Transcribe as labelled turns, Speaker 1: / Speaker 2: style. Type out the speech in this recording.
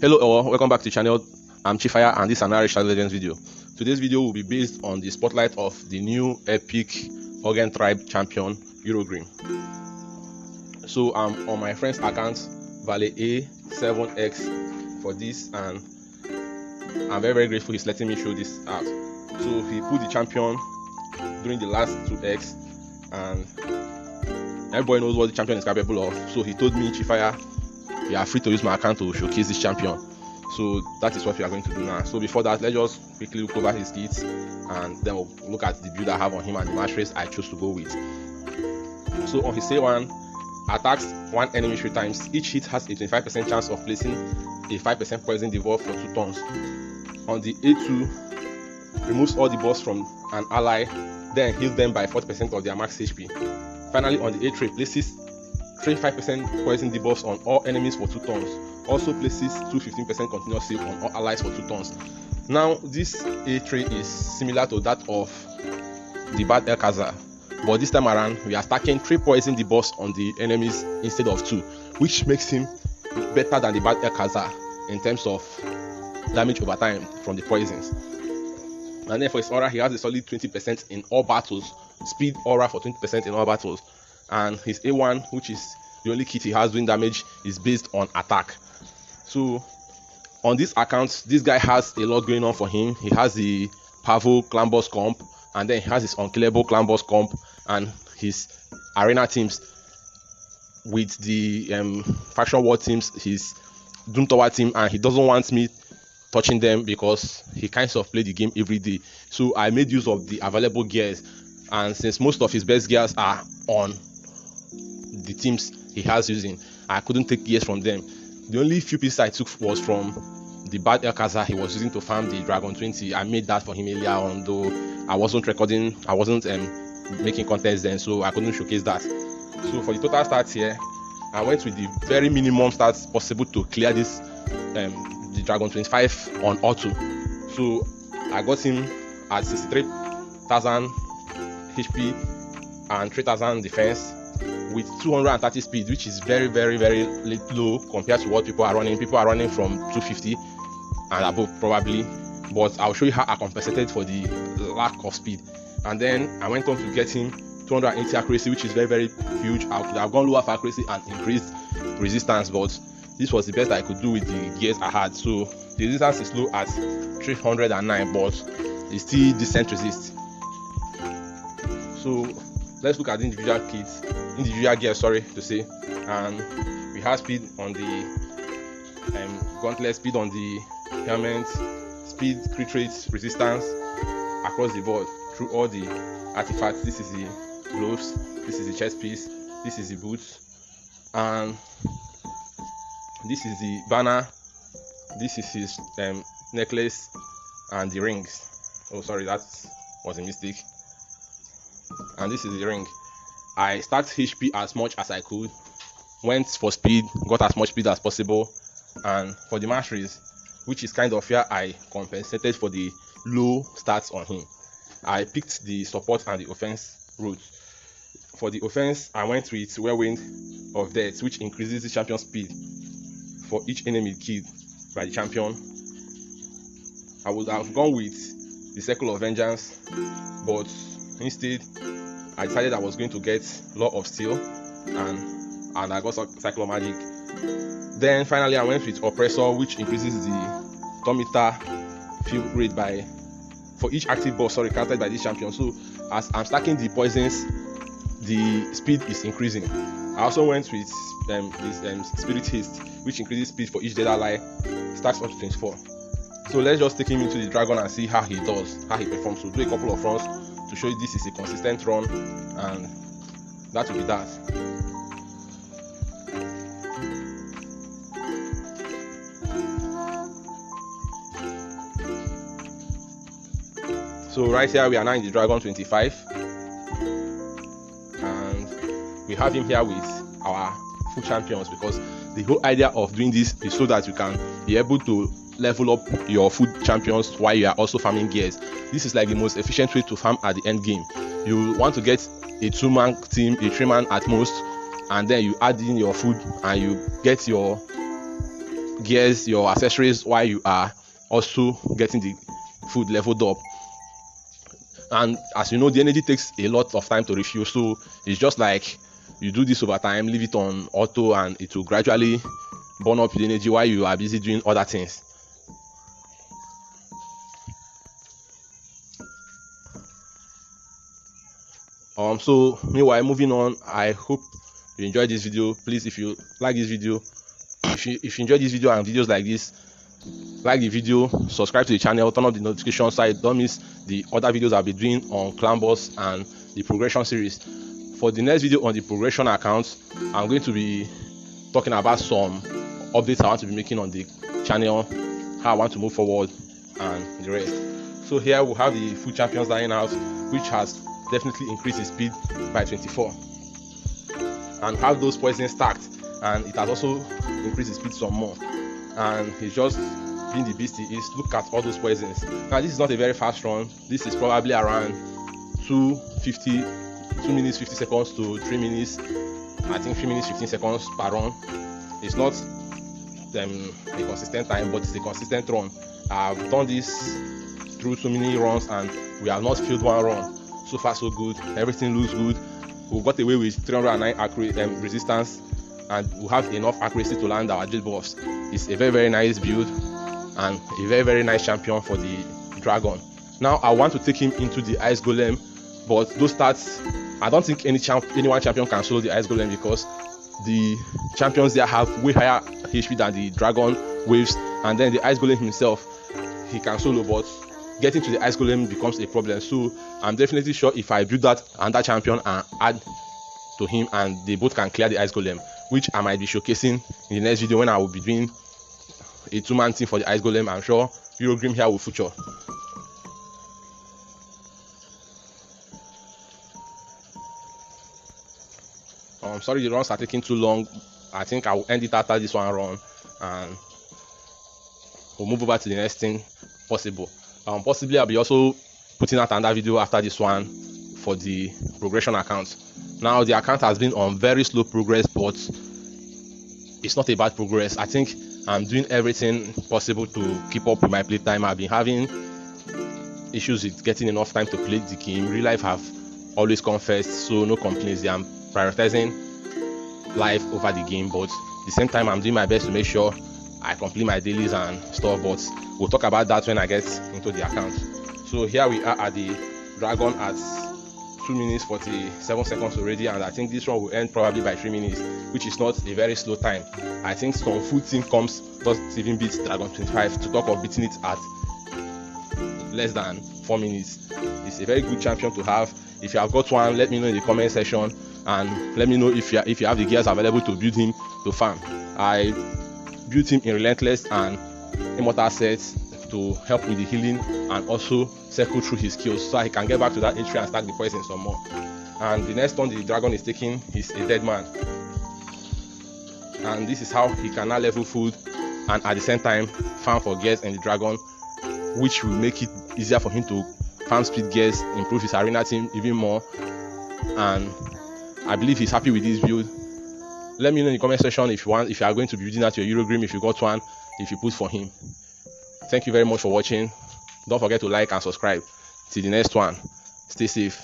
Speaker 1: Hello all, welcome back to the channel. I'm Chifaya and this is another Shadow Legends video. Today's video will be based on the spotlight of the new epic Organ Tribe champion, UROGRIM. So I'm on my friend's account, Vale A7X, for this, and I'm very grateful he's letting me show this out. So he put the champion during the last 2X, and everybody knows what the champion is capable of. So he told me, Chifaya, you are free to use my account to showcase this champion. So that is what we are going to do now. So before that, let's just quickly look over his kits, and then we'll look at the build I have on him and the match race I chose to go with. So on his A1, attacks one enemy 3 times. Each hit has a 25% chance of placing a 5% poison debuff for 2 turns. On the A2, removes all the buffs from an ally, then heals them by 40% of their max HP. Finally, on the A3, places 5% poison debuffs on all enemies for 2 turns. Also places 15% continuous save on all allies for 2 turns. Now this A3 is similar to that of the Bad Alcazar, but this time around we are stacking 3 poison debuffs on the enemies instead of 2, which makes him better than the Bad Alcazar in terms of damage over time from the poisons. And then for his aura, he has a solid 20% in all battles, speed aura for 20% in all battles. And his A1, which is the only kit he has doing damage, is based on attack. So on this account, this guy has a lot going on for him. He has the Pavo clan boss comp, and then he has his unkillable clan boss comp, and his arena teams with the faction war teams, his Doom Tower team, and he doesn't want me touching them because he kind of play the game every day. So I made use of the available gears, and since most of his best gears are on the teams he has using, I couldn't take gears from them. The only few pieces I took was from the Bad Alcazar he was using to farm the Dragon 20. I made that for him earlier on, though I wasn't recording, I wasn't making contents then, so I couldn't showcase that. So for the total stats here, I went with the very minimum stats possible to clear this the Dragon 25 on auto. So I got him at 63,000 HP and 3,000 defense with 230 speed, which is very low compared to what people are running. People are running from 250 and above probably, but I'll show you how I compensated for the lack of speed. And then I went on to get him 280 accuracy, which is very huge. I could have gone lower for accuracy and increased resistance, but this was the best I could do with the gears I had. So the resistance is low at 309, but it's still decent resist. So let's look at the individual gear, and we have speed on the gauntlet, speed on the helmet, speed, crit rate, resistance across the board through all the artifacts. This is the gloves, this is the chest piece, this is the boots, and this is the banner, this is his necklace and the rings. Oh sorry, that was a mistake. And this is the ring. I stacked HP as much as I could, went for speed, got as much speed as possible, and for the match race, which is kind of where I compensated for the low stats on him, I picked the support and the offense route. For the offense, I went with Whirlwind of Death, which increases the champion speed for each enemy killed by the champion. I would have gone with the Circle of Vengeance, but instead I decided I was going to get Law of Steel, and I got Cycle of Magic. Then finally I went with Oppressor, which increases the turn meter field rate for each active boss casted by this champion. So as I'm stacking the poisons, the speed is increasing. I also went with this Spirit Haste, which increases speed for each dead ally, stacks up to 24. So let's just take him into the dragon and see how he performs. So do a couple of runs to show you this is a consistent run, and that will be that. So right here we are now in the Dragon 25, and we have him here with our full champions, because the whole idea of doing this is so that you can be able to level up your food champions while you are also farming gears. This is like the most efficient way to farm at the end game. You want to get a 2-man team, a 3-man at most, and then you add in your food and you get your gears, your accessories, while you are also getting the food leveled up. And as you know, the energy takes a lot of time to refuel, so it's just like you do this over time, leave it on auto, and it will gradually burn up the energy while you are busy doing other things. So meanwhile, moving on, I hope you enjoyed this video. Please, if you like this video, if you enjoy this video and videos like this, like the video, subscribe to the channel, turn on the notification so you don't miss the other videos I'll be doing on clan boss and the progression series. For the next video on the progression account, I'm going to be talking about some updates I want to be making on the channel, how I want to move forward, and the rest. So here we have the food champions dying out, which has definitely increased its speed by 24, and have those poisons stacked, and it has also increased its speed some more, and he's just being the beast he is. Look at all those poisons. Now this is not a very fast run. This is probably around 2 minutes 50 seconds to 3 minutes, I think 3 minutes 15 seconds per run. It's not a consistent time, but it's a consistent run. I've done this through so many runs and we have not failed one run. So far so good, everything looks good. We got away with 309 accurate resistance, and we have enough accuracy to land our jet buffs. It's a very nice build and a very nice champion for the dragon. Now I want to take him into the ice golem, but those stats, I don't think anyone champion can solo the ice golem, because the champions there have way higher HP than the dragon waves, and then the ice golem himself, he can solo, but getting to the ice golem becomes a problem. So I'm definitely sure if I build that under champion and add to him, and they both can clear the ice golem, which I might be showcasing in the next video when I will be doing a two-man team for the ice golem. I'm sure UROGRIM here will feature. Sorry the runs are taking too long. I think I will end it after this one run, and we'll move over to the next thing possible. Possibly I'll be also putting out another video after this one for the progression account. Now the account has been on very slow progress, but it's not a bad progress. I think I'm doing everything possible to keep up with my playtime. I've been having issues with getting enough time to play the game. Real life have always come first, so no complaints. I'm prioritizing life over the game, but at the same time I'm doing my best to make sure I complete my dailies and stuff, but we'll talk about that when I get into the account. So here we are at the dragon at 2 minutes 47 seconds already, and I think this one will end probably by 3 minutes, which is not a very slow time. I think some food team comes doesn't even beat dragon 25, to talk of beating it at less than 4 minutes. It's a very good champion to have. If you have got one, let me know in the comment section, and let me know if you have the gears available to build him to farm. I built him in relentless and immortal sets to help with the healing, and also circle through his skills so he can get back to that H3 and stack the poison some more. And the next turn the dragon is taking is a dead man, and this is how he can now level food and at the same time farm for gears in the dragon, which will make it easier for him to farm speed gears, improve his arena team even more, and I believe he's happy with this build. Let me know in the comment section if you are going to be building out your UROGRIM, if you got one, if you put for him. Thank you very much for watching. Don't forget to like and subscribe. Till the next one, stay safe.